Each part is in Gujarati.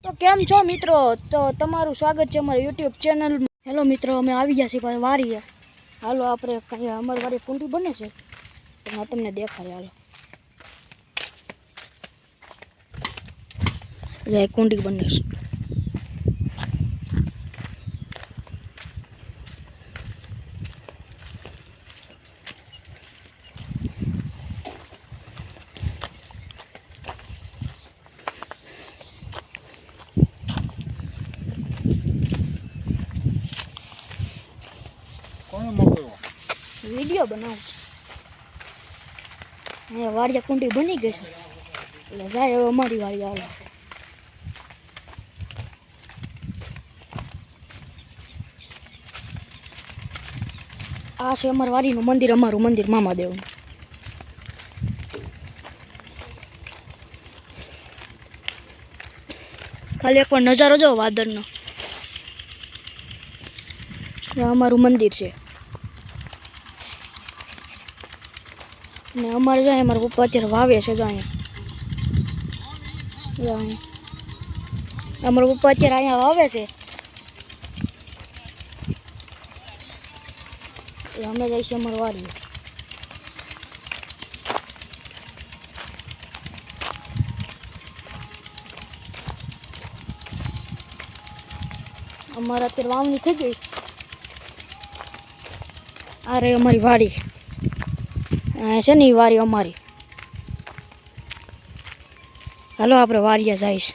તો કેમ છો મિત્રો? તો તમારું સ્વાગત છે અમારી યુટ્યુબ ચેનલ. હેલો મિત્રો, અમે આવી ગયા છીએ વારીએ. હાલો આપણે કઈ અમારી વારી કુંડી બને છે તો હું તમને દેખાય. હાલો કુંડી બને છે. વિડીયો બનાવું છું. અહીંયા વાડિયા કુંડી બની ગઈ છે એટલે જાય હવે અમારી વાડી. હાલો આ છે અમારી વાડીનું મંદિર, અમારું મંદિર મામાદેવનું. ખાલી એકવાર નજારો જો વાદળનો. અમારું મંદિર છે ને અમારે જાય અમારા પપ્પા અત્યારે વાવે છે. જો અહીંયા અમારા પપ્પા અત્યારે અહીંયા વાવે છે. અમે જઈએ છીએ અમારી વાડીએ. અમારે અત્યારે વાવણી થઈ ગઈ. આ રહી અમારી વાડી છે ને, એ વાડી અમારી. હાલો આપણે વાડીએ જઈશ.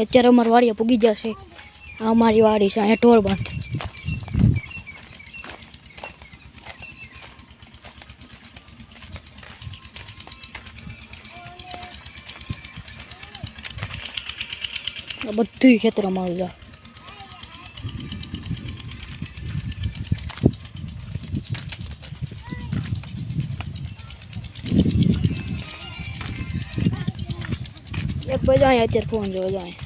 અત્યારે અમારી વાડીએ પૂગી જશે. આ અમારી વાડી છે, અહીંયા ઢોર બાંધે. બધું ખેતર અમારું જાય. એક બાજુ અહીંયા અત્યારે ફોન જોવા જાય.